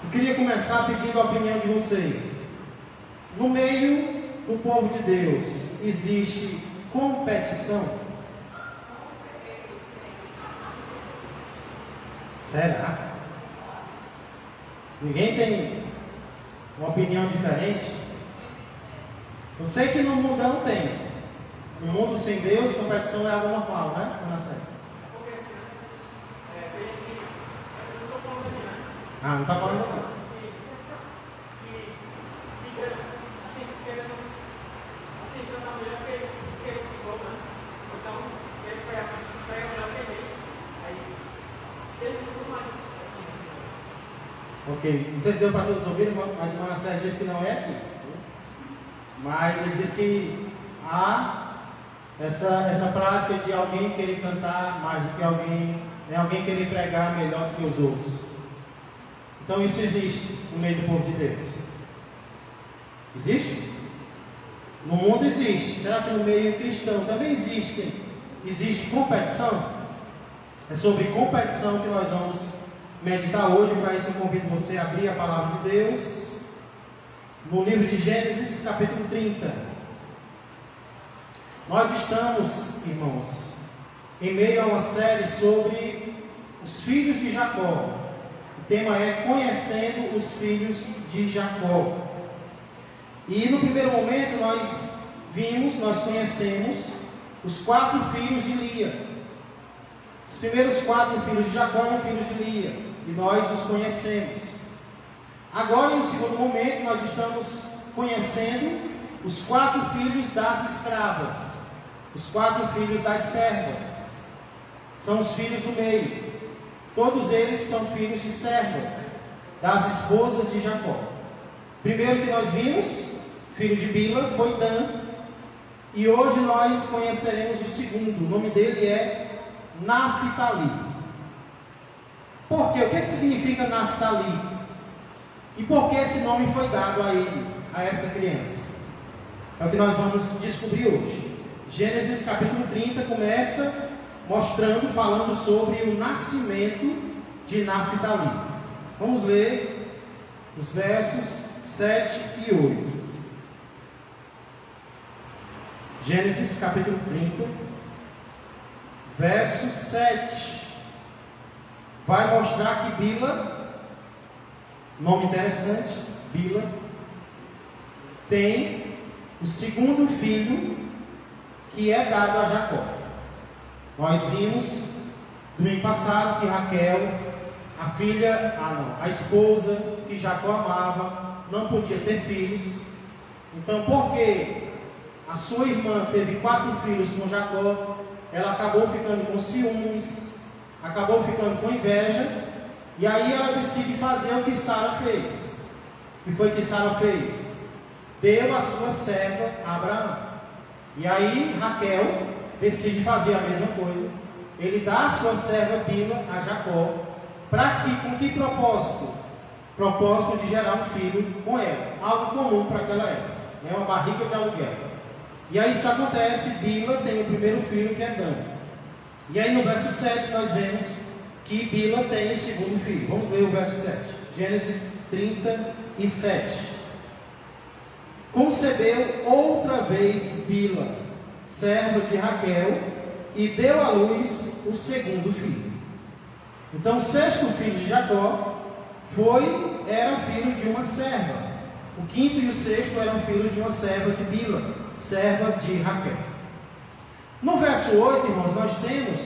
Eu queria começar pedindo a opinião de vocês. No meio do povo de Deus, existe competição? Será? Ninguém tem uma opinião diferente? Eu sei que no mundão tem. No mundo sem Deus, competição é algo normal, né? Ah, não está falando não. Ok, não sei se deu para todos ouvirem, mas o Manassés disse que não é aqui. Mas ele disse que há essa prática de alguém querer cantar mais do que alguém, alguém querer pregar melhor do que os outros. Então isso existe no meio do povo de Deus. Existe? No mundo existe. Será que no meio cristão também existe competição? É sobre competição que nós vamos meditar hoje. Para isso eu convido você a abrir a palavra de Deus no livro de Gênesis, capítulo 30. Nós estamos, irmãos, em meio a uma série sobre os filhos de Jacó. O tema é Conhecendo os Filhos de Jacó. E no primeiro momento nós conhecemos os 4 filhos de Lia. Os primeiros 4 filhos de Jacó eram filhos de Lia, e nós os conhecemos. Agora, em um segundo momento, nós estamos conhecendo os 4 filhos das escravas, os 4 filhos das servas. São os filhos do meio. Todos eles são filhos de servas, das esposas de Jacó. Primeiro que nós vimos, filho de Bila, foi Dan. E hoje nós conheceremos o segundo. O nome dele é Naftali. Por quê? O que significa Naftali? E por que esse nome foi dado a ele, a essa criança? É o que nós vamos descobrir hoje. Gênesis capítulo 30 começa falando sobre o nascimento de Naftali. Vamos ler os versos 7 e 8. Gênesis capítulo 30, verso 7. Vai mostrar que Bila, nome interessante, Bila, tem o segundo filho que é dado a Jacó. Nós vimos domingo passado que Raquel, a esposa que Jacó amava, não podia ter filhos. Então, porque a sua irmã teve 4 filhos com Jacó, ela acabou ficando com ciúmes, acabou ficando com inveja, e aí ela decide fazer o que Sara fez. O que foi que Sara fez? Deu a sua serva a Abraão. E aí Raquel decide fazer a mesma coisa. Ele dá a sua serva Bila a Jacó. Com que propósito? Propósito de gerar um filho com ela. Algo comum para aquela época. Uma barriga de aluguel. E aí isso acontece. Bila tem o primeiro filho, que é Dan. E aí no verso 7 nós vemos que Bila tem o segundo filho. Vamos ler o verso 7. Gênesis 37. Concebeu outra vez Bila, serva de Raquel, e deu à luz o segundo filho. Então o 6º filho de Jacó era filho de uma serva. O 5º e o 6º eram filhos de uma serva de Bila, serva de Raquel. No verso 8, irmãos, nós temos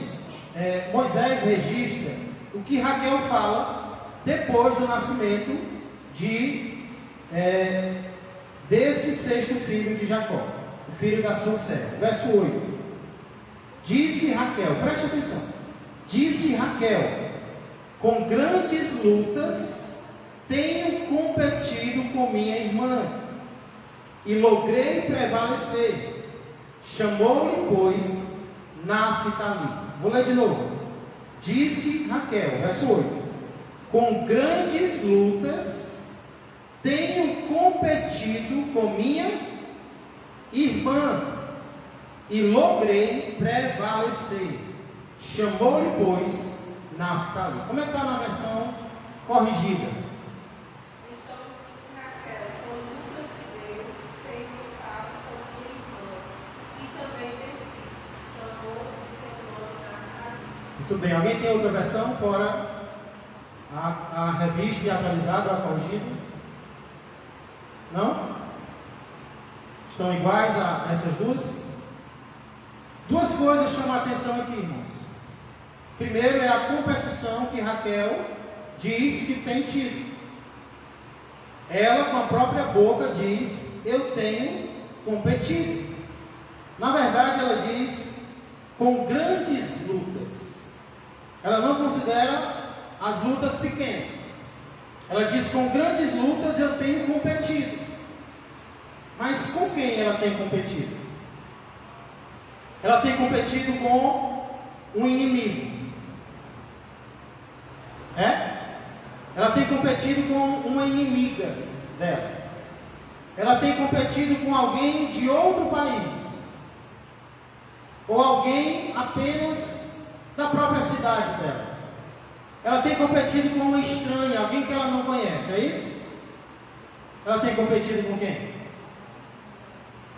Moisés registra o que Raquel fala depois do nascimento desse 6º filho de Jacó, o filho da sua serva. Verso 8. Disse Raquel, preste atenção, disse Raquel: com grandes lutas tenho competido com minha irmã e logrei prevalecer. Chamou-lhe, pois, Naftali. Vou ler de novo. Disse Raquel, verso 8: com grandes lutas tenho competido com minha irmã e logrei prevalecer. Chamou-lhe, pois, Naftali. Como é que está na versão corrigida? Muito bem, alguém tem outra versão fora a revista e atualizada ou a corrigida? Não? Estão iguais a essas duas? Duas coisas chamam a atenção aqui, irmãos. Primeiro é a competição que Raquel diz que tem tido. Ela, com a própria boca, diz: eu tenho competido. Na verdade, ela diz: com grandes lutas. Ela não considera as lutas pequenas. Ela diz: com grandes lutas eu tenho competido. Mas com quem ela tem competido? Ela tem competido com um inimigo. Ela tem competido com uma inimiga dela. Ela tem competido com alguém de outro país. Ou alguém apenas da própria cidade dela. Ela tem competido com uma estranha, alguém que ela não conhece, é isso? Ela tem competido com quem?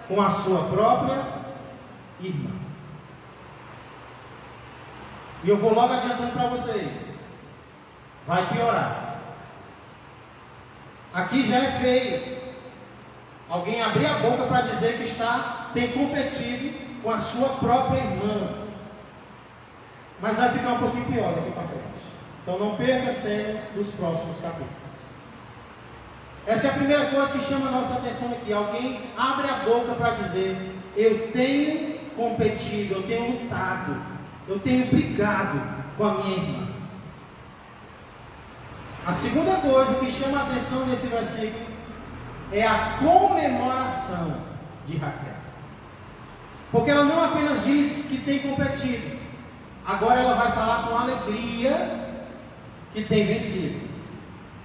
Com a sua própria irmã. E eu vou logo adiantando para vocês. Vai piorar. Aqui já é feio alguém abrir a boca para dizer que tem competido com a sua própria irmã. Mas vai ficar um pouquinho pior daqui para frente. Então não perca as cenas dos próximos capítulos. Essa é a primeira coisa que chama a nossa atenção aqui. Alguém abre a boca para dizer: eu tenho competido, eu tenho lutado, eu tenho brigado com a minha irmã. A segunda coisa que chama a atenção nesse versículo é a comemoração de Raquel. Porque ela não apenas diz que tem competido, agora ela vai falar com alegria que tem vencido.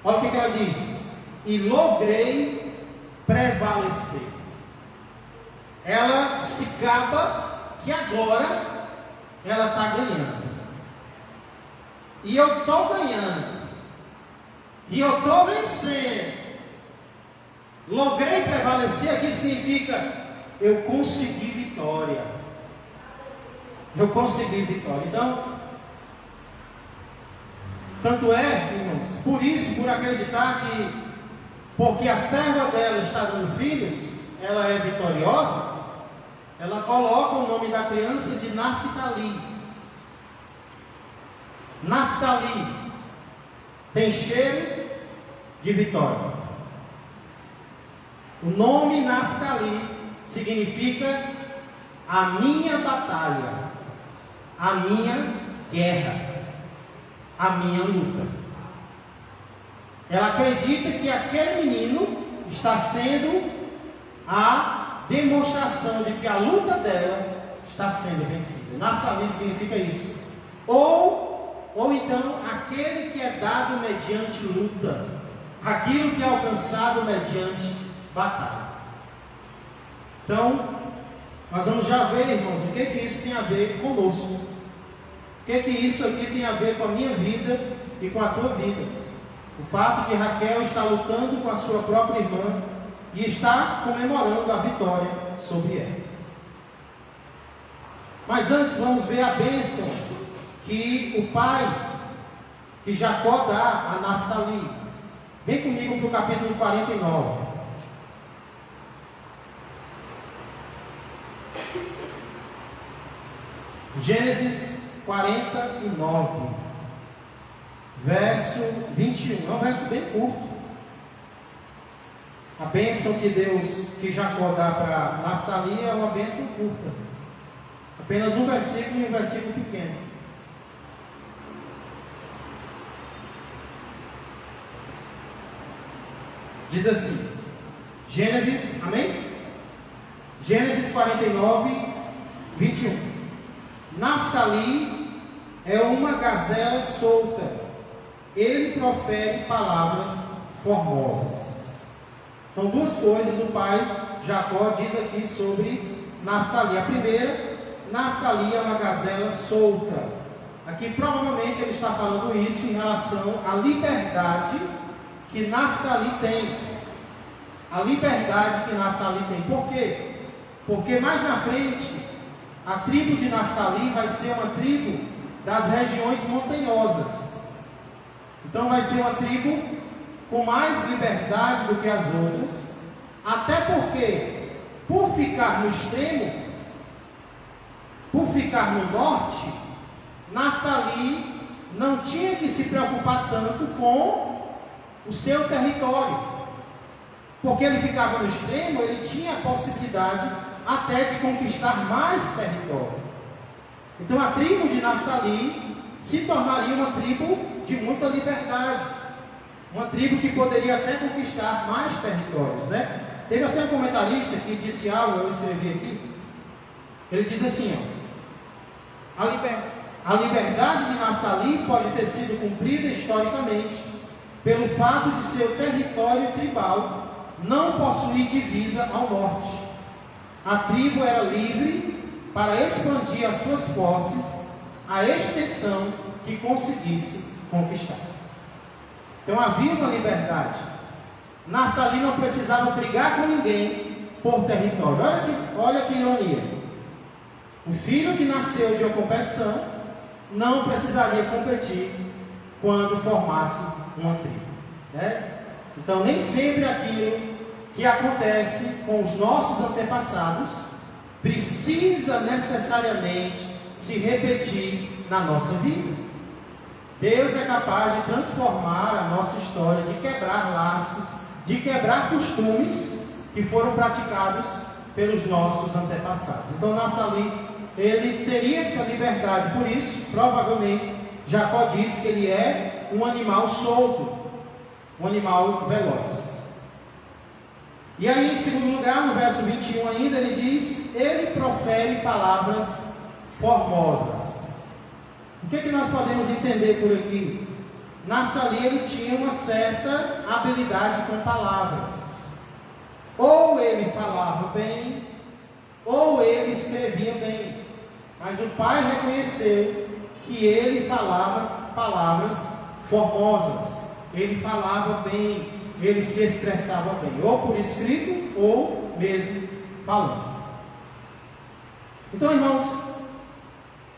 Olha o que ela diz: e logrei prevalecer. Ela se gaba que agora ela está ganhando. E eu estou ganhando. E eu estou vencendo. Logrei prevalecer aqui significa: eu consegui vitória. Eu consegui vitória. Então, tanto é, irmãos, por isso, por acreditar que, porque a serva dela está dando filhos, ela é vitoriosa, ela coloca o nome da criança de Naftali. Naftali tem cheiro de vitória. O nome Naftali significa a minha batalha, a minha guerra, a minha luta. Ela acredita que aquele menino está sendo a demonstração de que a luta dela está sendo vencida. Naftali significa isso. Ou então, aquele que é dado mediante luta, aquilo que é alcançado mediante batalha. Então, nós vamos já ver, irmãos, o que isso tem a ver conosco. O que isso aqui tem a ver com a minha vida e com a tua vida. O fato de Raquel estar lutando com a sua própria irmã e está comemorando a vitória sobre ela. Mas antes vamos ver a bênção que o pai, que Jacó dá a Naftali. Vem comigo para o capítulo 49. Gênesis 49, verso 21. É um verso bem curto. A bênção que Jacó dá para Naftali é uma bênção curta. Apenas um versículo e um versículo pequeno. Diz assim, Gênesis, amém? Gênesis 49, 21. Naftali é uma gazela solta. Ele profere palavras formosas. Então, duas coisas o pai Jacó diz aqui sobre Naftali. A primeira, Naftali é uma gazela solta. Aqui provavelmente ele está falando isso em relação à liberdade que Naftali tem. A liberdade que Naftali tem. Por quê? Porque mais na frente, a tribo de Naftali vai ser uma tribo das regiões montanhosas. Então vai ser uma tribo com mais liberdade do que as outras, até porque, por ficar no extremo, por ficar no norte, Naftali não tinha que se preocupar tanto com o seu território, porque ele ficava no extremo, ele tinha a possibilidade até de conquistar mais território. Então a tribo de Naftali se tornaria uma tribo de muita liberdade, uma tribo que poderia até conquistar mais territórios, né? Teve até um comentarista que disse algo, eu escrevi aqui. Ele diz assim, ó, a liberdade de Naftali pode ter sido cumprida historicamente pelo fato de seu território tribal não possuir divisa ao norte. A tribo era livre para expandir as suas posses à extensão que conseguisse conquistar. Então havia uma liberdade. Naftali não precisava brigar com ninguém por território. Olha que ironia. O filho que nasceu de uma competição não precisaria competir quando formasse uma tribo, né? Então nem sempre aquilo que acontece com os nossos antepassados precisa necessariamente se repetir na nossa vida. Deus é capaz de transformar a nossa história, de quebrar laços, de quebrar costumes que foram praticados pelos nossos antepassados. Então Naftali, ele teria essa liberdade, por isso, provavelmente, Jacó disse que ele é um animal solto, um animal veloz. E aí, em segundo lugar, no verso 21 ainda, ele diz, ele profere palavras formosas. O que é que nós podemos entender por aqui? Naftali, ele tinha uma certa habilidade com palavras. Ou ele falava bem, ou ele escrevia bem. Mas o pai reconheceu que ele falava palavras formosas. Ele falava bem, ele se expressava bem, ou por escrito, ou mesmo falando. Então, irmãos,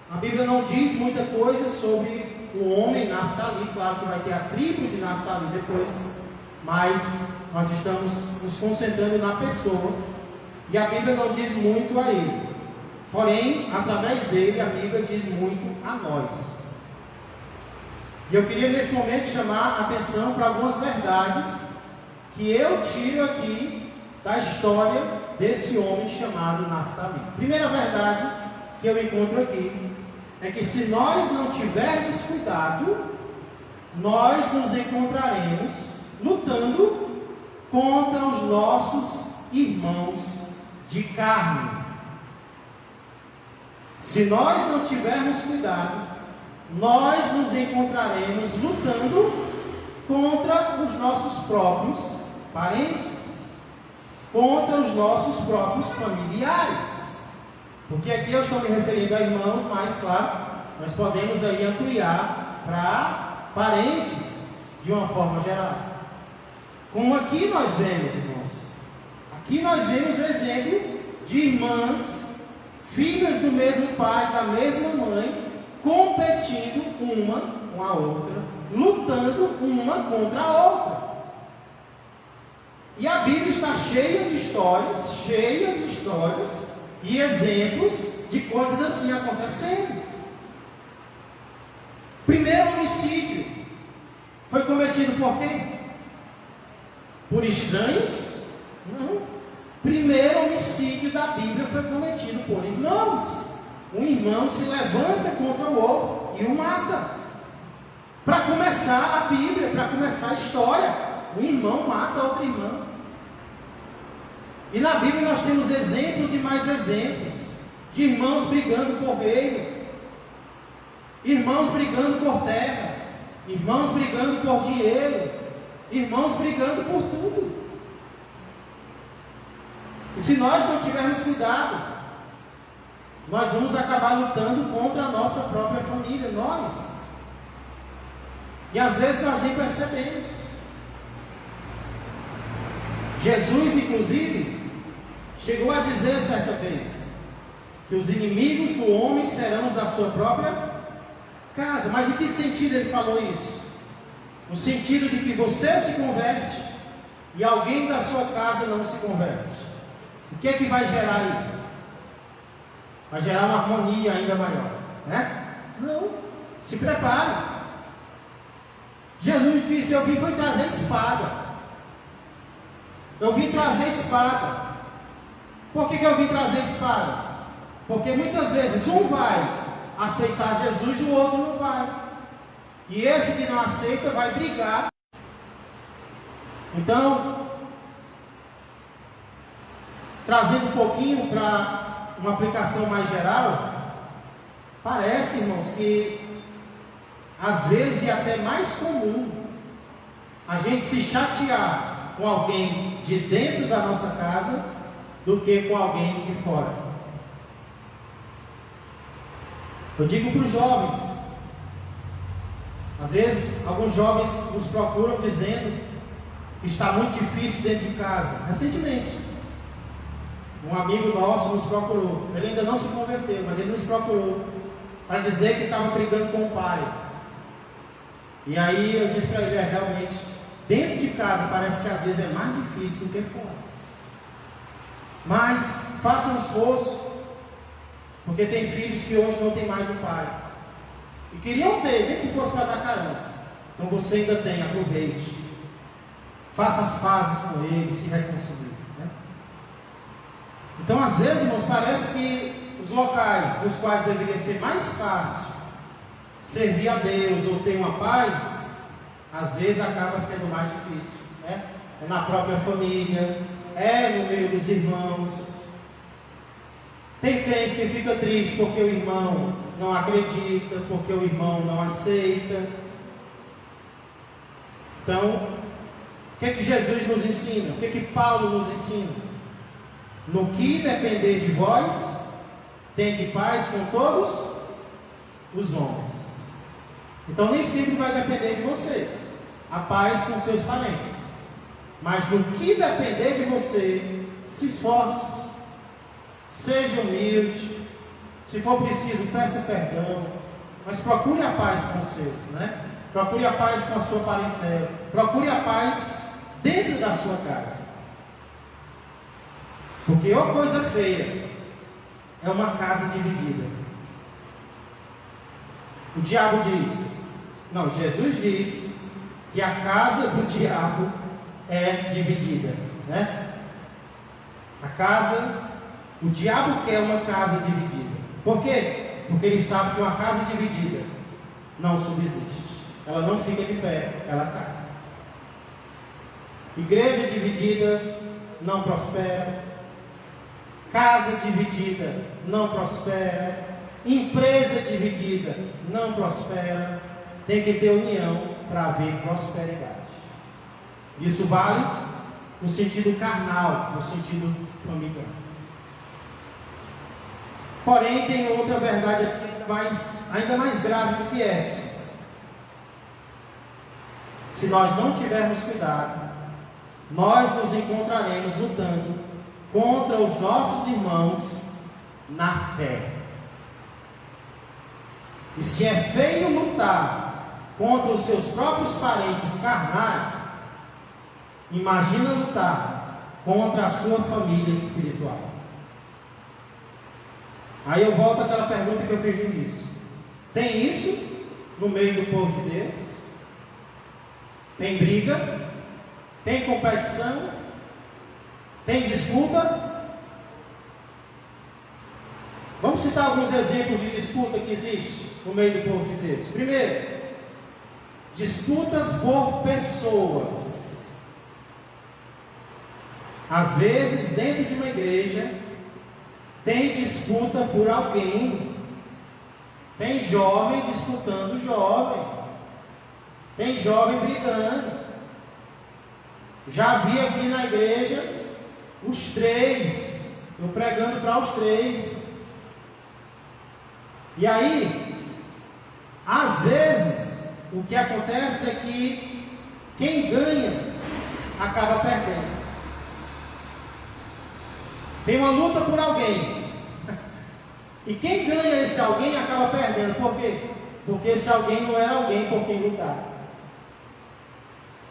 a Bíblia não diz muita coisa sobre o homem Naftali. Claro que vai ter a tribo de Naftali depois, mas nós estamos nos concentrando na pessoa, e a Bíblia não diz muito a ele. Porém, através dele, a Bíblia diz muito a nós. E eu queria nesse momento chamar a atenção para algumas verdades que eu tiro aqui da história desse homem chamado Naftali. Primeira verdade que eu encontro aqui é que se nós não tivermos cuidado, nós nos encontraremos lutando contra os nossos irmãos de carne. Se nós não tivermos cuidado, nós nos encontraremos lutando contra os nossos próprios parentes, contra os nossos próprios familiares. Porque aqui eu estou me referindo a irmãos, mas claro, nós podemos aí ampliar para parentes de uma forma geral. Como aqui nós vemos, irmãos, aqui nós vemos o exemplo de irmãs, filhas do mesmo pai, da mesma mãe, competindo uma com a outra, lutando uma contra a outra. E a Bíblia está cheia de histórias e exemplos de coisas assim acontecendo. Primeiro homicídio foi cometido por quem? Por estranhos? Não. Primeiro homicídio da Bíblia foi cometido por irmãos. Um irmão se levanta contra o outro e o mata. Para começar a Bíblia, para começar a história, um irmão mata outro irmão. E na Bíblia nós temos exemplos e mais exemplos de irmãos brigando por reino, irmãos brigando por terra, irmãos brigando por dinheiro, irmãos brigando por tudo. E se nós não tivermos cuidado, nós vamos acabar lutando contra a nossa própria família, nós. E às vezes nós nem percebemos. Jesus, inclusive, chegou a dizer certa vez que os inimigos do homem serão os da sua própria casa. Mas em que sentido ele falou isso? No sentido de que você se converte e alguém da sua casa não se converte. O que é que vai gerar aí? Vai gerar uma harmonia ainda maior, né? Não, se prepare. Jesus disse: eu vim foi trazer espada. Eu vim trazer espada. Por que eu vim trazer espada? Porque muitas vezes um vai aceitar Jesus e o outro não vai. E esse que não aceita vai brigar. Então, trazendo um pouquinho para uma aplicação mais geral, parece, irmãos, que às vezes é até mais comum a gente se chatear com alguém de dentro da nossa casa do que com alguém de fora. Eu digo para os jovens, às vezes alguns jovens nos procuram dizendo que está muito difícil dentro de casa. Recentemente, um amigo nosso nos procurou. Ele ainda não se converteu, mas ele nos procurou para dizer que estava brigando com o pai. E aí eu disse para ele: realmente, dentro de casa parece que às vezes é mais difícil do que fora. Mas faça um esforço, porque tem filhos que hoje não tem mais o pai. E queriam ter, nem que fosse para dar caramba. Então você ainda tem, aproveite. Faça as pazes com ele, se reconcilie, né? Então às vezes, irmãos, parece que os locais dos quais deveria ser mais fácil servir a Deus ou ter uma paz, às vezes acaba sendo mais difícil, né? É na própria família, é no meio dos irmãos. Tem crente que fica triste porque o irmão não acredita, porque o irmão não aceita. Então, o que é que Jesus nos ensina? O que é que Paulo nos ensina? No que depender de vós, tende paz com todos os homens. Então nem sempre vai depender de você a paz com seus parentes. Mas no que depender de você, se esforce, seja humilde. Se for preciso, peça perdão. Mas procure a paz com os seus, né? Procure a paz com a sua parentela. Procure a paz dentro da sua casa. Porque uma coisa feia é uma casa dividida. O diabo diz, não, Jesus diz que a casa do diabo é dividida, né? A casa, o diabo quer uma casa dividida. Por quê? Porque ele sabe que uma casa dividida não subsiste. Ela não fica de pé, ela cai. Igreja dividida não prospera. Casa dividida não prospera. Empresa dividida não prospera. Tem que ter união para haver prosperidade. Isso vale no sentido carnal, no sentido familiar. Porém, tem outra verdade ainda mais grave do que essa. Se nós não tivermos cuidado, nós nos encontraremos lutando contra os nossos irmãos na fé. E se é feio lutar contra os seus próprios parentes carnais, imagina lutar contra a sua família espiritual. Aí eu volto àquela pergunta que eu fiz no início. Tem isso no meio do povo de Deus? Tem briga? Tem competição? Tem disputa? Vamos citar alguns exemplos de disputa que existe no meio do povo de Deus. Primeiro, disputas por pessoas. Às vezes, dentro de uma igreja, tem disputa por alguém. Tem jovem disputando jovem. Tem jovem brigando. Já vi aqui na igreja os três. Eu pregando para os três. E aí, às vezes, o que acontece é que quem ganha acaba perdendo. Tem uma luta por alguém. E quem ganha esse alguém acaba perdendo. Por quê? porque esse alguém não era alguém por quem lutar.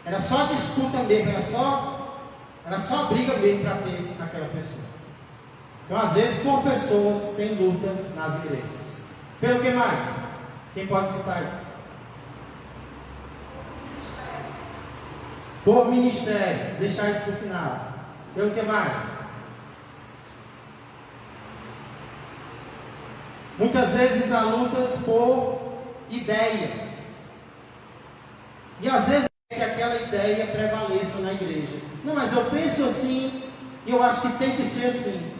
Era só disputa mesmo, era só briga mesmo para ter aquela pessoa. Então, às vezes, por pessoas tem luta nas igrejas. Pelo que mais? Quem pode citar aí? Por ministérios, deixar isso para o final. Pelo que mais? Muitas vezes há lutas por ideias. E às vezes é que aquela ideia prevaleça na igreja. Não, mas eu penso assim, e eu acho que tem que ser assim.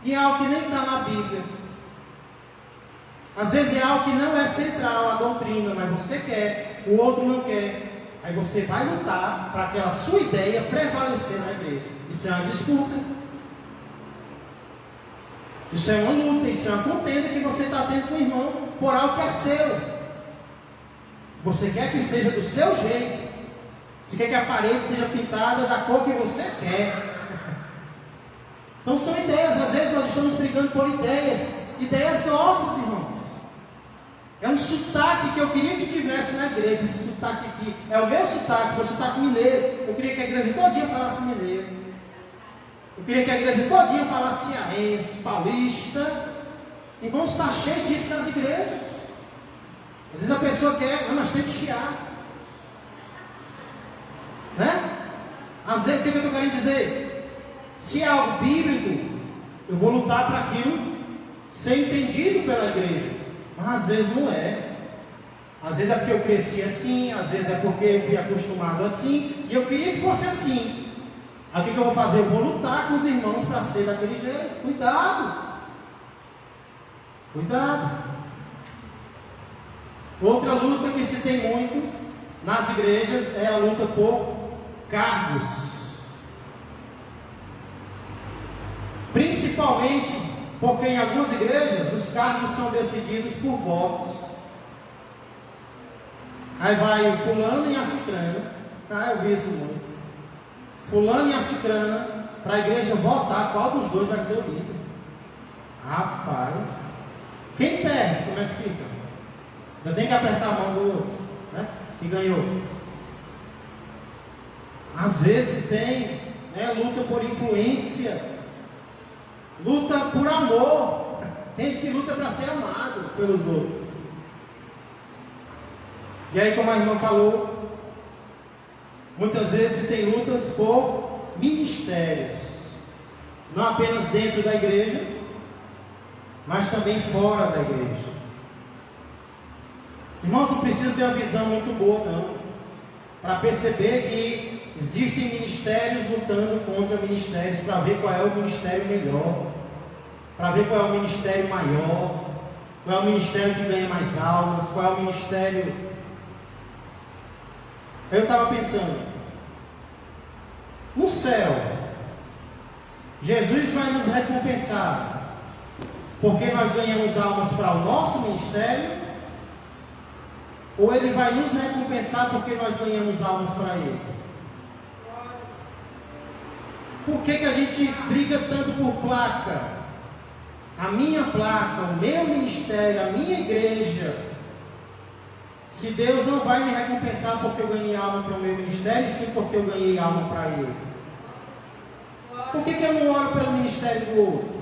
E é algo que nem está na Bíblia. Às vezes é algo que não é central a doutrina, mas você quer, o outro não quer. Aí você vai lutar para aquela sua ideia prevalecer na igreja. Isso é uma disputa. Isso é uma luta, isso é uma contenda que você está tendo com o irmão por algo que é seu. Você quer que seja do seu jeito. Você quer que a parede seja pintada da cor que você quer. Então são ideias, às vezes nós estamos brigando por ideias nossas, irmãos. É um sotaque que eu queria que tivesse na igreja. Esse sotaque aqui é o meu sotaque mineiro. Eu queria que a igreja todinha falasse mineiro. Eu queria que a igreja todinha falasse cearense, paulista. Irmãos, está cheio disso nas igrejas. Às vezes a pessoa quer, não, mas tem que chiar. Né? Às vezes, o que eu estou querendo dizer? Se é algo bíblico, eu vou lutar para aquilo ser entendido pela igreja. Mas às vezes não é. Às vezes é porque eu cresci assim, às vezes é porque eu fui acostumado assim, e eu queria que fosse assim. Aí o que eu vou fazer? Eu vou lutar com os irmãos para ser daquele jeito. Cuidado! Cuidado! Outra luta que se tem muito nas igrejas é a luta por cargos. Principalmente porque em algumas igrejas os cargos são decididos por votos. Aí vai o fulano e a cicrana. Eu vi isso muito. Fulano e a cicrana, para a igreja votar qual dos dois vai ser o líder. Rapaz, quem perde, como é que fica? Ainda tem que apertar a mão do outro, né? Que ganhou. Às vezes tem, né, luta por influência, luta por amor. Tem gente que luta para ser amado pelos outros. E aí, como a irmã falou, muitas vezes tem lutas por ministérios, não apenas dentro da igreja, mas também fora da igreja. Irmãos, não precisa ter uma visão muito boa não, para perceber que existem ministérios lutando contra ministérios, para ver qual é o ministério melhor, para ver qual é o ministério maior, qual é o ministério que ganha mais almas, qual é o ministério. Eu estava pensando, no céu, Jesus vai nos recompensar porque nós ganhamos almas para o nosso ministério, ou Ele vai nos recompensar porque nós ganhamos almas para Ele? Por que a gente briga tanto por placa? A minha placa, o meu ministério, a minha igreja. Se Deus não vai me recompensar porque eu ganhei alma para o meu ministério, sim porque eu ganhei alma para Ele. Por que eu não oro pelo ministério do outro?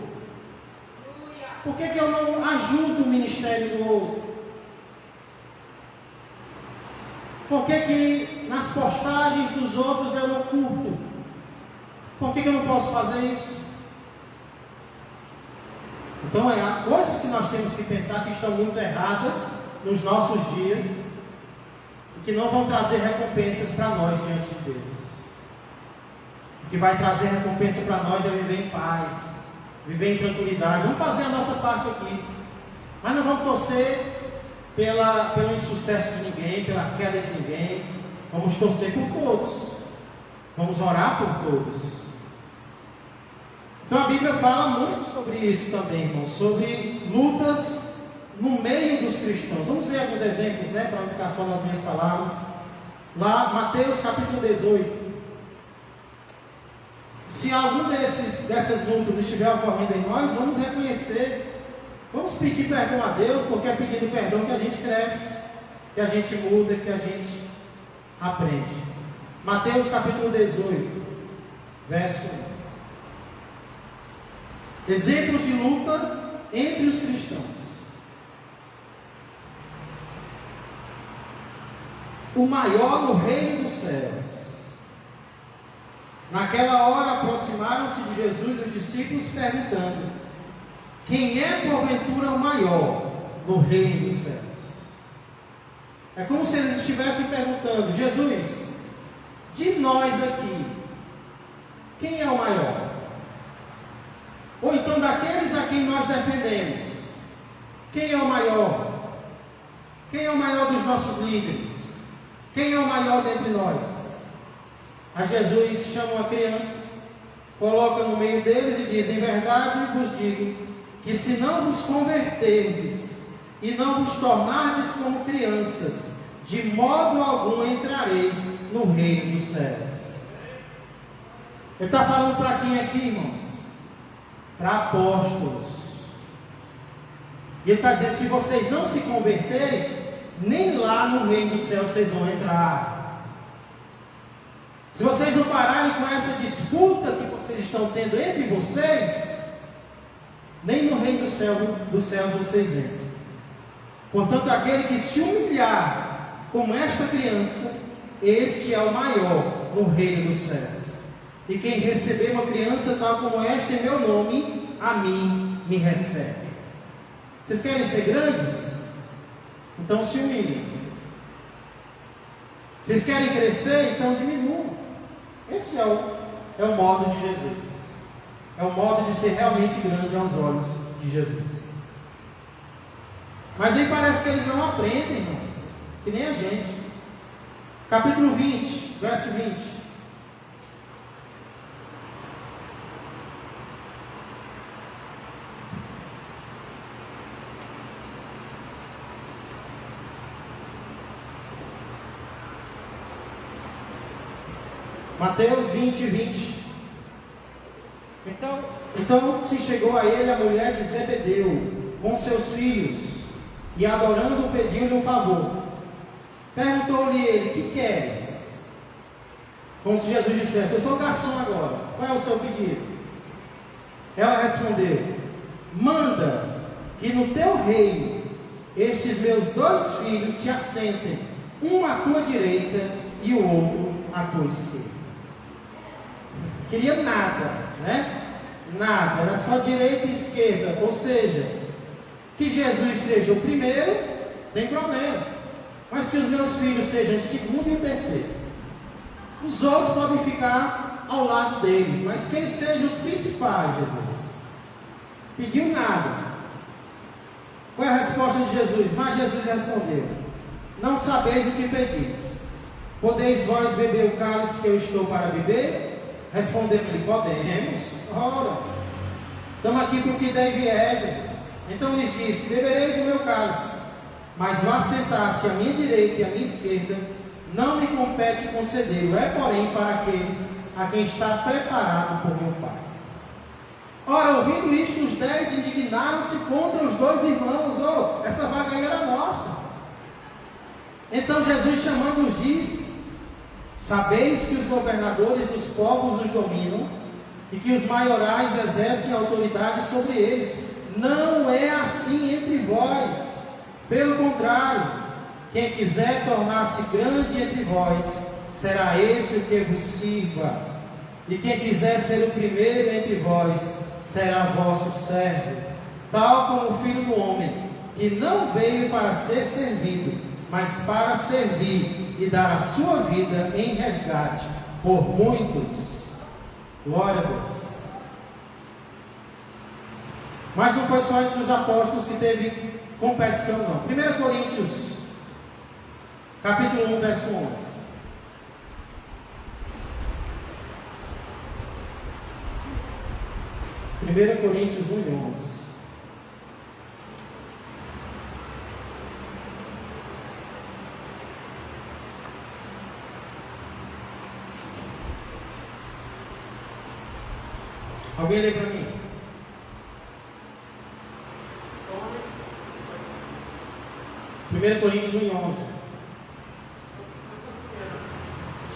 Por que eu não ajudo o ministério do outro? Por que nas postagens dos outros eu não curto? Por que eu não posso fazer isso? Então, há coisas que nós temos que pensar que estão muito erradas nos nossos dias e que não vão trazer recompensas para nós diante de Deus. O que vai trazer recompensa para nós é viver em paz, viver em tranquilidade. Vamos fazer a nossa parte aqui, mas não vamos torcer pelo insucesso de ninguém, pela queda de ninguém. Vamos torcer por todos, vamos orar por todos. Então a Bíblia fala muito sobre isso também, irmãos, sobre lutas no meio dos cristãos. Vamos ver alguns exemplos, né, para não ficar só nas minhas palavras. Lá, Mateus capítulo 18. Se algum dessas lutas estiver ocorrendo em nós, vamos reconhecer Vamos pedir perdão a Deus, porque é pedindo perdão que a gente cresce, que a gente muda, que a gente aprende. Mateus capítulo 18, verso 1. Exemplos de luta entre os cristãos. O maior no reino dos céus. Naquela hora aproximaram-se de Jesus os discípulos perguntando: quem é porventura o maior no reino dos céus? É como se eles estivessem perguntando: Jesus, de nós aqui, quem é o maior? Ou então daqueles a quem nós defendemos, quem é o maior? Quem é o maior dos nossos líderes? Quem é o maior dentre nós? A Jesus chama uma criança, coloca no meio deles e diz: em verdade vos digo, que se não vos converterdes e não vos tornardes como crianças, de modo algum entrareis no reino dos céus. Ele está falando para quem aqui, irmãos? Para apóstolos. E ele está dizendo: se vocês não se converterem, nem lá no reino dos céus vocês vão entrar. Se vocês não pararem com essa disputa que vocês estão tendo entre vocês, nem no reino dos céus vocês entram. Portanto, aquele que se humilhar como esta criança, este é o maior no reino dos céus. E quem receber uma criança tal como esta em meu nome, a mim me recebe. Vocês querem ser grandes? Então se humilhem. Vocês querem crescer? Então diminuam. Esse é o modo de Jesus. É o modo de ser realmente grande aos olhos de Jesus. Mas aí parece que eles não aprendem, irmãos, que nem a gente. Capítulo 20, verso 20. Mateus 20, 20. Então se chegou a ele a mulher de Zebedeu, com seus filhos, e adorando pediu-lhe um favor. Perguntou-lhe ele: que queres? Como se Jesus dissesse: eu sou garçom agora, qual é o seu pedido? Ela respondeu: manda que no teu reino estes meus 2 filhos se assentem, um à tua direita e o outro à tua esquerda. Queria nada, né? Nada, era só direita e esquerda. Ou seja, que Jesus seja o primeiro, tem problema, mas que os meus filhos sejam o segundo e o terceiro. Os outros podem ficar ao lado deles, mas que eles sejam os principais. Jesus pediu nada. Qual é a resposta de Jesus? Mas Jesus respondeu: não sabeis o que pedis. Podeis vós beber o cálice que eu estou para beber? Respondeu-lhe: podemos. Ora, estamos aqui para o que deve é, Jesus. Então lhes disse: bebereis o meu cálice, mas o assentar-se à minha direita e à minha esquerda não me compete concedê-lo, é porém para aqueles a quem está preparado por meu Pai. Ora, ouvindo isto, os 10 indignaram-se contra os 2 irmãos. Essa vaga aí era nossa. Então Jesus, chamando-os, disse: sabeis que os governadores dos povos os dominam, e que os maiorais exercem autoridade sobre eles. Não é assim entre vós. Pelo contrário, quem quiser tornar-se grande entre vós, será esse o que vos sirva. E quem quiser ser o primeiro entre vós, será vosso servo. Tal como o Filho do Homem, que não veio para ser servido, mas para servir e dar a sua vida em resgate por muitos. Glória a Deus. Mas não foi só entre os apóstolos que teve competição, não. 1 Coríntios, capítulo 1, verso 11. 1 Coríntios 1 e 11. Alguém lê para mim? 1 Coríntios 1 e 11.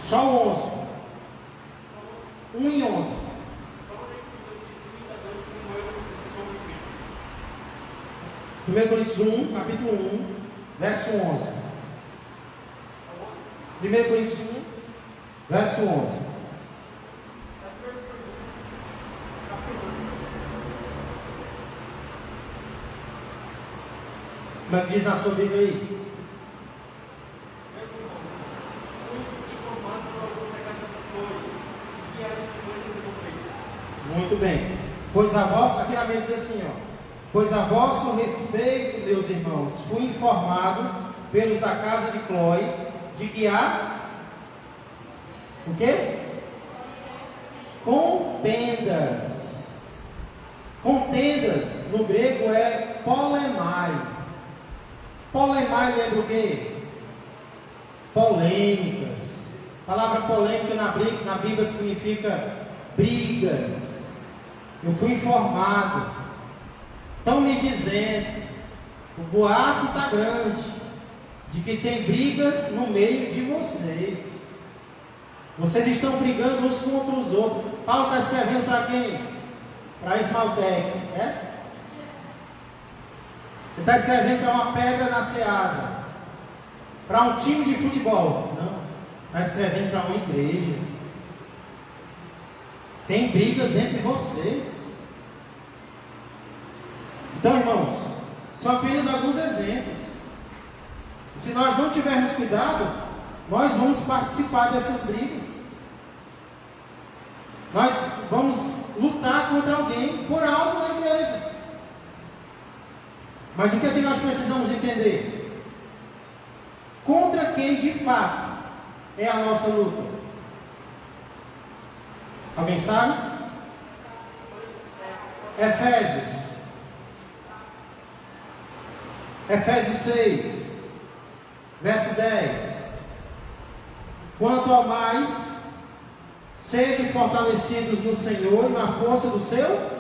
Só o 11. 1 e 11. Primeiro Coríntios 1, capítulo 1, verso 11. 1 Coríntios 1, verso 11. Como é que diz na sua Bíblia aí? Muito bem. Pois a vosso, aqui na mesa diz assim, ó. Pois a vosso respeito, meus irmãos, fui informado pelos da casa de Cloe, de que há o quê? Contendas. Contendas, no grego é polemai. Polemai lembra o quê? Polêmicas. A palavra polêmica na Bíblia significa brigas. Eu fui informado. Estão me dizendo, o boato está grande, de que tem brigas no meio de vocês. Vocês estão brigando uns contra os outros. Paulo está escrevendo para quem? Para Esmaltec, né? Ele está escrevendo para uma pedra na seada, para um time de futebol. Não, está escrevendo para uma igreja. Tem brigas entre vocês. Então, irmãos, são apenas alguns exemplos. Se nós não tivermos cuidado, nós vamos participar dessas brigas. Nós vamos lutar contra alguém por algo na igreja. Mas o que é que nós precisamos entender? Contra quem de fato é a nossa luta? Alguém sabe? Efésios 6, verso 10. Quanto ao mais, sejam fortalecidos no Senhor e na força do seu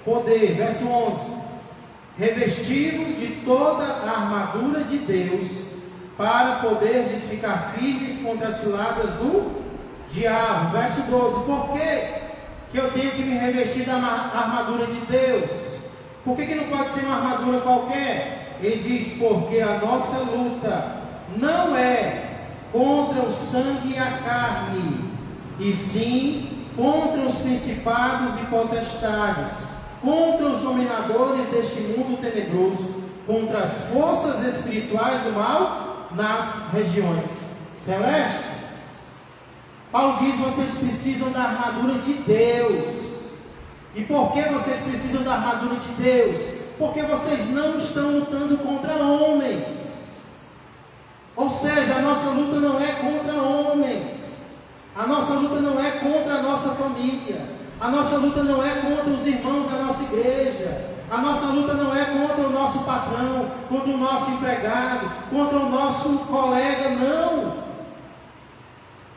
poder. Verso 11. Revestidos de toda a armadura de Deus, para poder ficar firmes contra as ciladas do diabo. Verso 12. Por que eu tenho que me revestir da armadura de Deus? Por que não pode ser uma armadura qualquer? Ele diz, porque a nossa luta não é contra o sangue e a carne, e sim contra os principados e potestades, contra os dominadores deste mundo tenebroso, contra as forças espirituais do mal nas regiões celestes. Paulo diz, vocês precisam da armadura de Deus. E por que vocês precisam da armadura de Deus? Porque vocês não estão lutando contra homens. Ou seja, a nossa luta não é contra homens. A nossa luta não é contra a nossa família. A nossa luta não é contra os irmãos da nossa igreja. A nossa luta não é contra o nosso patrão, contra o nosso empregado, contra o nosso colega, não.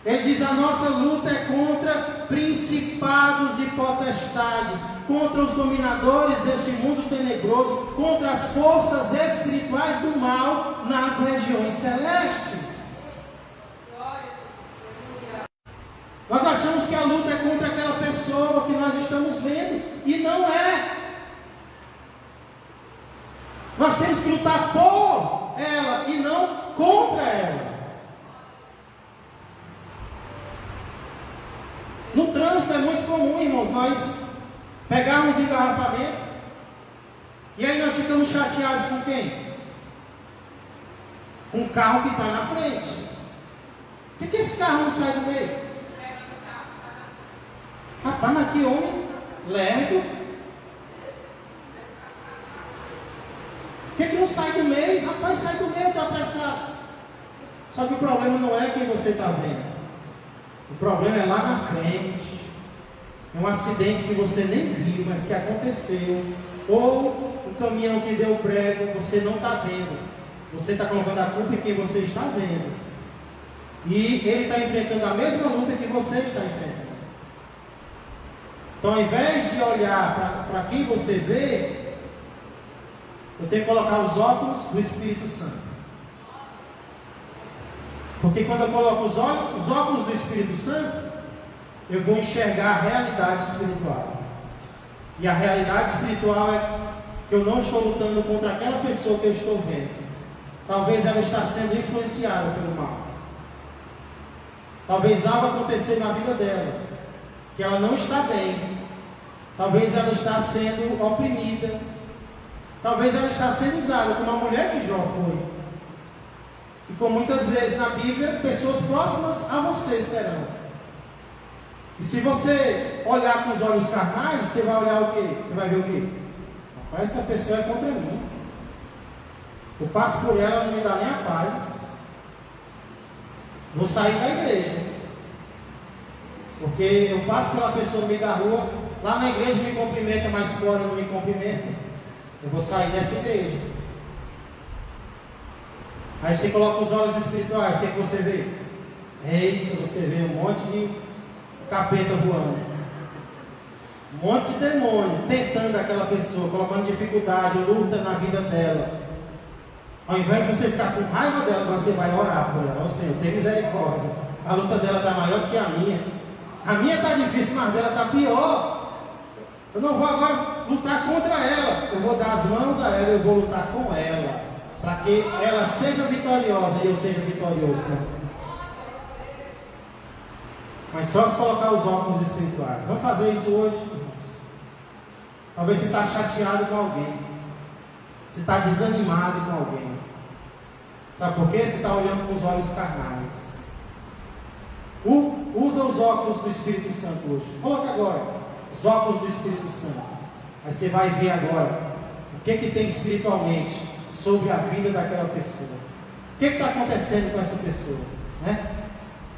Ele diz, a nossa luta é contra principados e potestades, contra os dominadores deste mundo tenebroso, contra as forças espirituais do mal nas regiões celestes. Nós achamos que a luta é contra aquela pessoa que nós estamos vendo, e não é. Nós temos que lutar por ela e não contra ela. No trânsito é muito comum, irmãos, nós pegarmos engarrafamento e aí nós ficamos chateados com quem? Com o carro que está na frente. Por que esse carro não sai do meio? Rapaz, mas que homem lerdo. Por que não sai do meio? Rapaz, sai do meio, está apressado. Só que o problema não é quem você está vendo. O problema é lá na frente. É um acidente que você nem viu, mas que aconteceu. Ou um caminhão que deu prego, você não está vendo. Você está colocando a culpa em quem você está vendo. E ele está enfrentando a mesma luta que você está enfrentando. Então, ao invés de olhar para quem você vê, eu tenho que colocar os óculos do Espírito Santo. Porque quando eu coloco os óculos do Espírito Santo, eu vou enxergar a realidade espiritual. E a realidade espiritual é que eu não estou lutando contra aquela pessoa que eu estou vendo. Talvez ela está sendo influenciada pelo mal. Talvez algo aconteceu na vida dela, que ela não está bem. Talvez ela está sendo oprimida. Talvez ela está sendo usada como a mulher de Jó foi. E como muitas vezes na Bíblia, pessoas próximas a você serão. E se você olhar com os olhos carnais, você vai olhar o quê? Você vai ver o quê? Rapaz, essa pessoa é contra mim. Eu passo por ela, não me dá nem a paz. Vou sair da igreja. Porque eu passo pela pessoa no meio da rua, lá na igreja me cumprimenta, mas fora não me cumprimenta. Eu vou sair dessa igreja. Aí você coloca os olhos espirituais, o que você vê? Eita, você vê um monte de capeta voando. Um monte de demônio tentando aquela pessoa, colocando dificuldade, luta na vida dela. Ao invés de você ficar com raiva dela, você vai orar por ela. Ó Senhor, tem misericórdia. A luta dela está maior do que a minha. A minha está difícil, mas dela está pior. Eu não vou agora lutar contra ela. Eu vou dar as mãos a ela, eu vou lutar com ela. Para que ela seja vitoriosa e eu seja vitorioso. Né? Mas só se colocar os óculos espirituais. Vamos fazer isso hoje, irmãos. Talvez você está chateado com alguém. Você está desanimado com alguém. Sabe por quê? Você está olhando com os olhos carnais. Usa os óculos do Espírito Santo hoje. Coloca agora os óculos do Espírito Santo. Aí você vai ver agora o que tem espiritualmente sobre a vida daquela pessoa. O que está acontecendo com essa pessoa, né?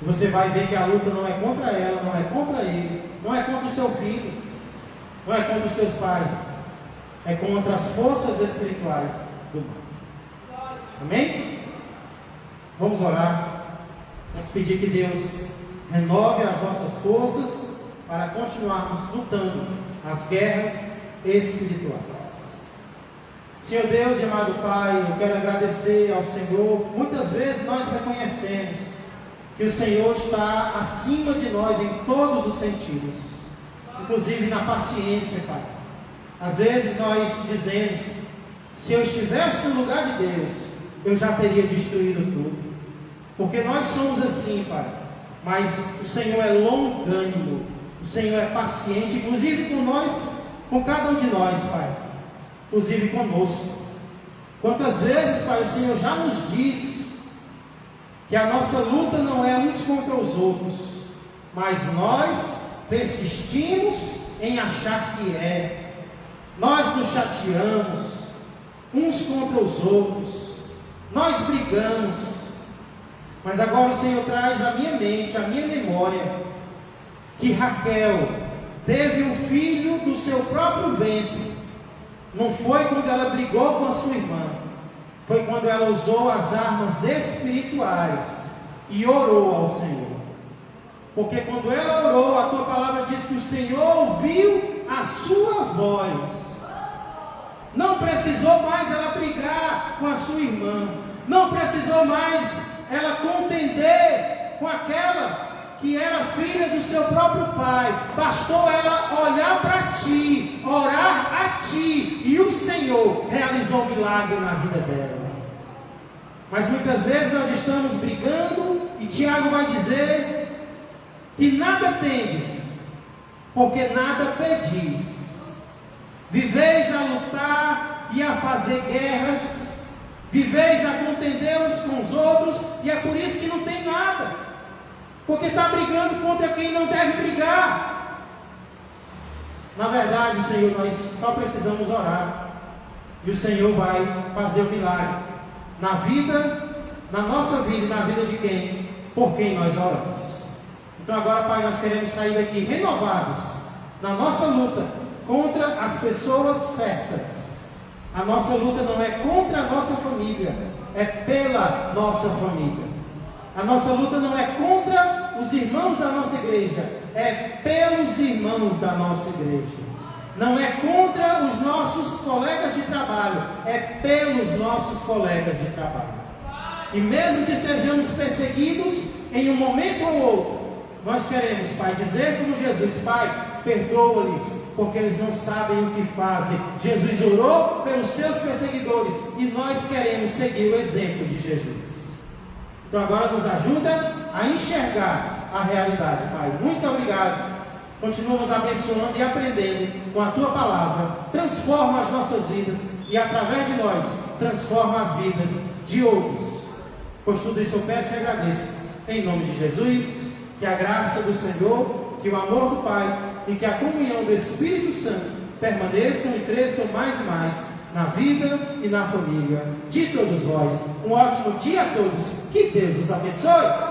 E você vai ver que a luta não é contra ela, não é contra ele, não é contra o seu filho, não é contra os seus pais, é contra as forças espirituais do mal. Amém? Vamos orar. Vamos pedir que Deus renove as nossas forças para continuarmos lutando as guerras espirituais. Senhor Deus e amado Pai, eu quero agradecer ao Senhor. Muitas vezes nós reconhecemos que o Senhor está acima de nós em todos os sentidos, inclusive na paciência, Pai. Às vezes nós dizemos: se eu estivesse no lugar de Deus, eu já teria destruído tudo. Porque nós somos assim, Pai. Mas o Senhor é longânimo, o Senhor é paciente, inclusive com nós, com cada um de nós, Pai. Inclusive conosco. Quantas vezes, Pai, o Senhor já nos disse que a nossa luta não é uns contra os outros, mas nós persistimos em achar que é. Nós nos chateamos uns contra os outros, nós brigamos. Mas agora o Senhor traz à minha mente, à minha memória, que Raquel teve um filho do seu próprio ventre. Não foi quando ela brigou com a sua irmã, foi quando ela usou as armas espirituais e orou ao Senhor. Porque quando ela orou, a tua palavra diz que o Senhor ouviu a sua voz. Não precisou mais ela brigar com a sua irmã, não precisou mais ela contender com aquela que era filha do seu próprio pai. Bastou ela olhar para ti, orar a ti, e o Senhor realizou um milagre na vida dela. Mas muitas vezes nós estamos brigando, e Tiago vai dizer que nada tendes, porque nada pedis. Viveis a lutar e a fazer guerras, viveis a contender uns com os outros, e é por isso que não tem nada, porque está brigando contra quem não deve brigar. Na verdade, Senhor, nós só precisamos orar, e o Senhor vai fazer o milagre na vida, na nossa vida e na vida de quem? Por quem nós oramos. Então agora, Pai, nós queremos sair daqui renovados na nossa luta contra as pessoas certas. A nossa luta não é contra a nossa família, é pela nossa família. A nossa luta não é contra os irmãos da nossa igreja, é pelos irmãos da nossa igreja. Não é contra os nossos colegas de trabalho, é pelos nossos colegas de trabalho. E mesmo que sejamos perseguidos em um momento ou outro, nós queremos, Pai, dizer como Jesus: Pai, perdoa-lhes, porque eles não sabem o que fazem. Jesus orou pelos seus perseguidores e nós queremos seguir o exemplo de Jesus. Então agora nos ajuda a enxergar a realidade, Pai. Muito obrigado. Continua nos abençoando e aprendendo com a Tua palavra. Transforma as nossas vidas e através de nós transforma as vidas de outros. Por tudo isso eu peço e agradeço. Em nome de Jesus, que a graça do Senhor, que o amor do Pai e que a comunhão do Espírito Santo permaneçam e cresçam mais e mais na vida e na família de todos vós. Um ótimo dia a todos. Que Deus os abençoe.